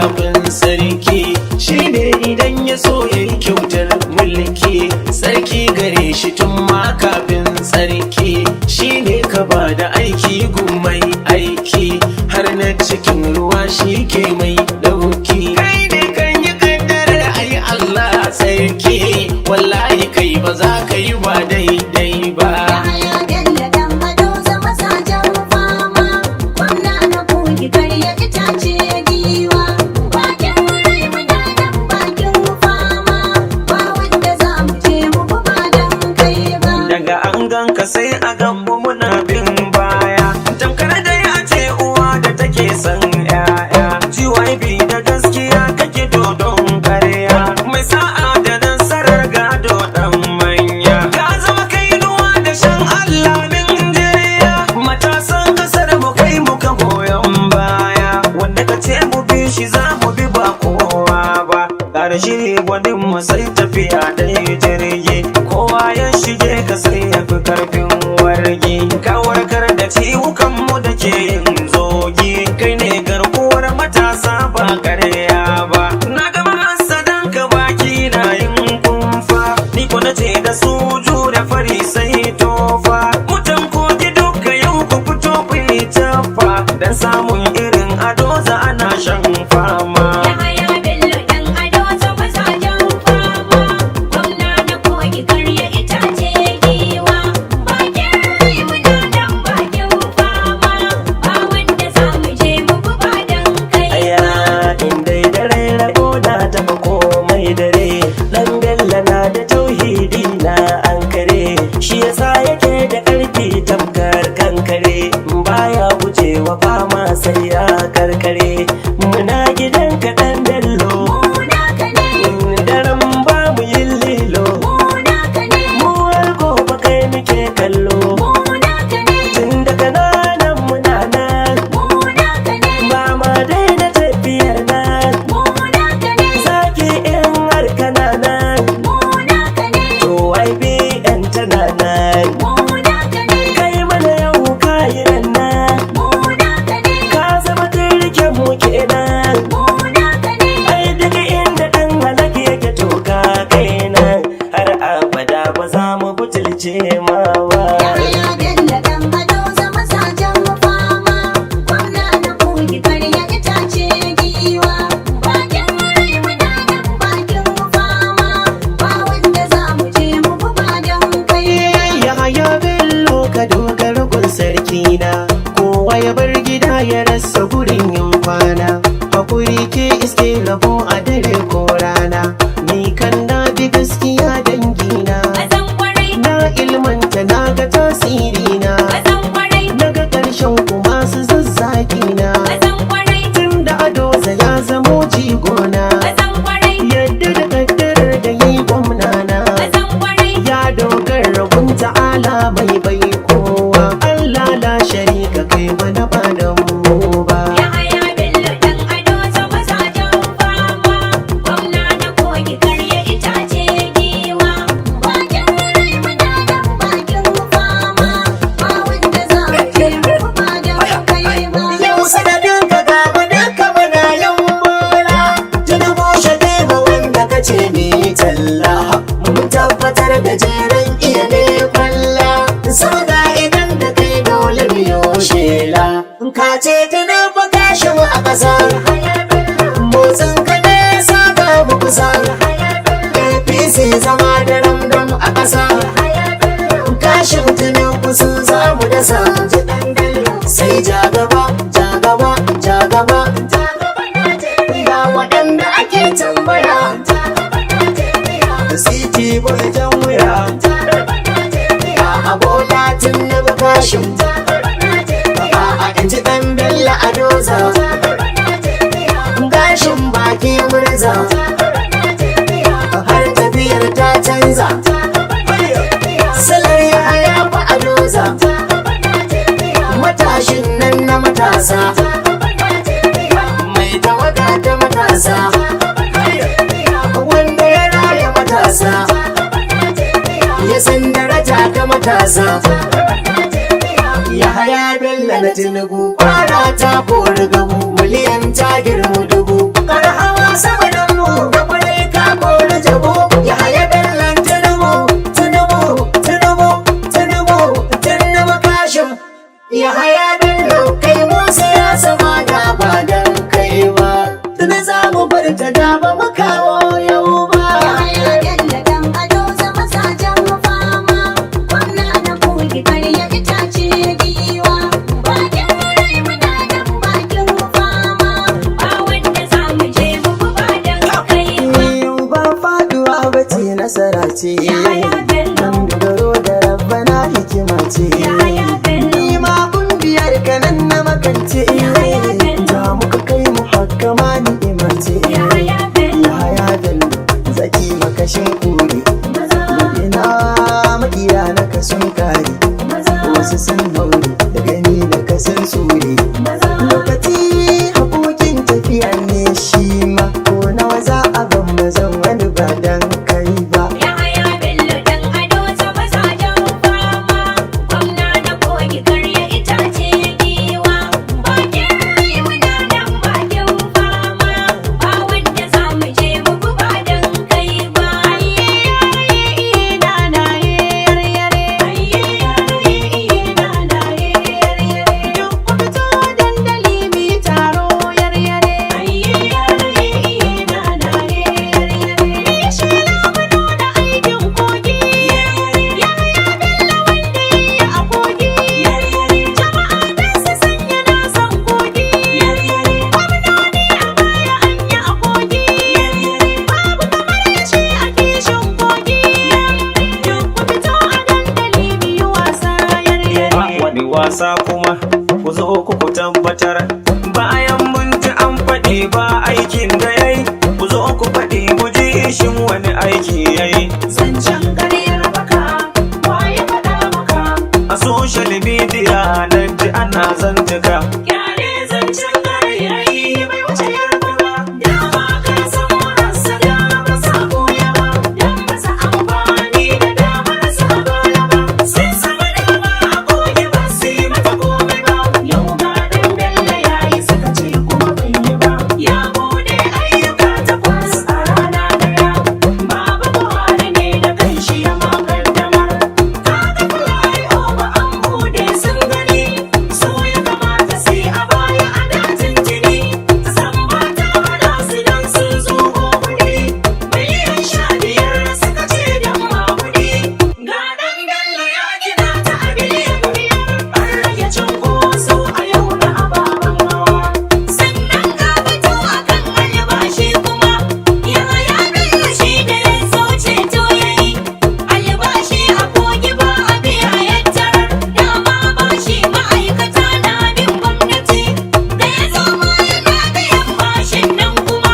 kafin sarki, shine idan ya so ya yi kyautar mulki. Sarki gare shi tun ma kafin sarki, shine ka ba da aiki gumai aiki, har na cikin ruwa shi ke mai dauki. Kai ne kan yi kaddarar ayi Allah sarki, wallahi kai ba za ka yi ba daidai ba. Sai a ganmu muna bin baya, tamkar dai a ce uwa da take son yaya. GYB da gaskiya kake dodon karya, mai sa'a da nasarar gado dan manya. Ka zama kainuwa da shan Allah min jiriya, matasan kasar mu kai muka goyon baya, wanda ka ce mu bi shi za mu bi ba kowa ba. Ƙara shiri gwanin mu sai tafiya ɗaya jirgi, kowa ya shige ka sai ya fi karfin wargi. Ka warkar da ciwukanmu da ke yin zogi, kai ne garkuwar matasa ba karya ba. Na gama hasadan ka baki na yin kumfa, ni ko na ce da su jure fari sai tofa. Mutan kogi duka yau ku fito ku yi tafa, dan samun irin ado za ana shan fama. Sai ya karkare muna gidan kaɗan bello, daren ba mu yin lilo, mu har gobe kai muke kallo, tun da kananan muna nan ba ma daina tafiyar nan, zaki in har kananan to wai biyan tana nan, kai mana yau kayi nan kenan. Ai daga inda ɗan halak yake toka kainan, har abada ba za mu butulce ma ba. Sarki na kowa ya bar gida ya rasa gurin yin kwana, hakuri ke iske rabo a dare ko rana. Ni kan na bi gaskiya dangina, na ilmanta na ga tasirina, na ga ƙarshen kuma su zazzaki na, tun da ado ya zamo jigona, yadda da kaddarar da yi gwamnana, ya dogar rabun ta'ala mai bai kowa. Allah la sharika kai mana ba da mu ba. Mun tabbatar da jeren iya ne kwalla, sauda idan da kai dole biyo shela. Ka ce tana bakashin a ƙasa, motsin ka ne saka mu kusa, APC zama da ramdam a ƙasa, kashin tunan kusu za mu dasa. Sai ja gaba, ja gaba, ja gaba, ga waɗanda ake tambaya. City boy jan wuya, a abola tun na bakashin, a inji ɗan bella a doza, gashin baki murza, har tafiyar ta canza, salar ya yafa a doza, matashin nan na matasa, mai tawaga ta matasa, wanda ya raya matasa, ya san daraja ta matasa, Yahaya Bello na Tinubu kwara ta kori gamu miliyan ta girmu dubu kar hawa sama da mu ga kwarai ka kori jabo Yahaya Bello Tinubu Tinubu Tinubu Tinubu Tinubu kashin Yahaya Bello kai Musa ya sama da ba dan kai ba tuna za mu bar ta da ba mu kawo yau ba Yahaya Bello dan ado zama sajan fama gwamna na kogi karya itace giwa bakin rai muna nan bakin fama ba wanda za mu je mu ba dan kai ba faduwa ba ce nasara ce Yahaya Bello dogaro da rabbana hikima ce Yahaya Bello ni ma biyar kanan na makance za mu ka kai mu hakama ni'ima ce Yahaya Bello Yahaya Bello zaki makashin kure maza ina makiya na kasun kare maza wasu sun haure da gani da kasan sure maza lokaci hakokin tafiya ne shi ma ko nawa za a ban bazan wani ba dan kai ba Yahaya Bello dan ado zama sajan fama gwamna na kogi karya itace giwa bakin rai muna nan bakin fama ba wanda za mu je mu ba dan kai ba ayye na na yare yare ayye na na yare yare duk ku fito dandali mi taro yare yare ayye na na yare yare shi la mu nuna aikin kogi Yahaya Bello wanda yayi a kogi jama'a dan su sanya na san kogi gwamnoni a baya an yi a kogi babu kamar shi a kishin kogi duk ku fito a dandali mi yi wasa yare ba wani wasa kuma ku zo ku tabbatar bayan mun ji an faɗi ba aikin da yayi ku zo ku faɗi mu ji shin wani aiki yayi zancen ƙaryar baka waye faɗa maka a social media na ji ana zantuka Kyale zancen ƙarairayi bai wuce yarda ba. Dama ka san marasa dama sa goya ba. Dan ba sa amfani da damar sa baya ba. Sun saba dama a goge ba su yi mata komai ba. Yau ga ɗan Bello ya yi suka ce kuma bai yi ba. Ya bude ayyuka takwas a rana ɗaya. Baba Buhari ne da kanshi ya makaddamar. Kaga flyover an bude sun gani. So ya kamata sai a baya a dajin jini. San ba ta hana su dan sun zo kuɗi. Miliyan 15 suka ce dan maguɗi. Ga ɗan Bello ya gina ta a biliyan 5. An rage cunkoso a yau da ababen hawa. Sannan ga batu akan albashi kuma. Yahaya Bello shi da ya zo ceto ya yi. Albashi a kogi ba a biya ya tarar. Dama bashi ma'aikata na bin gwamnati. Da ya zo ma yana biyan bashin nan kuma.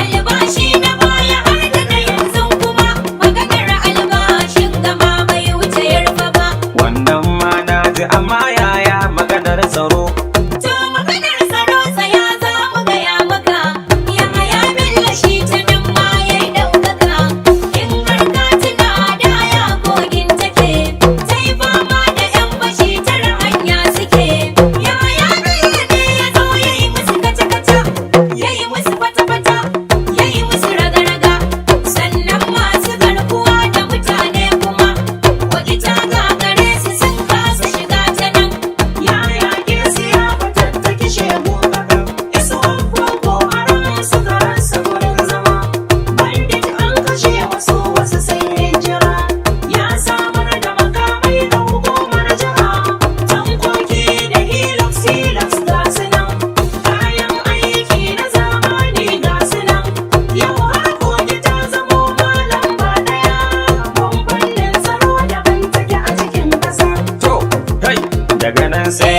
Albashi na baya har da na yanzu kuma. Maganar albashin gama bai wuce yarfa ba. wannan ma na ji amma yaya maganar tsaro To maganar tsaro tsaya za mu gaya maka. Yahaya Bello shi ta nan ma ya yi ɗaukaka. In har ka tuna da ya kogin take. Ta yi fama da 'yan fashi tara hanya suke. Yahaya Bello ne ya zo ya yi musu kaca-kaca. Ya yi musu fata-fata. Ya yi musu raga-raga. Sannan masu garkuwa da mutane kuma. Waɗi ta gagare su sun kasa shiga ta nan. Yaya ke siya fatattaki shegu kaɗan. Isuwan koko a ran su garansa gurin zama. Bandit an kashe wasu sai hijira. Ya samar da makamai da hukumar jiha. Tankoki da hilux ga su nan. Kayan aiki na zamani ga su nan. Yau har kogi ta zamo ma lamba ɗaya. Bambanin tsaro daban take a cikin ƙasa. to kai daga nan sai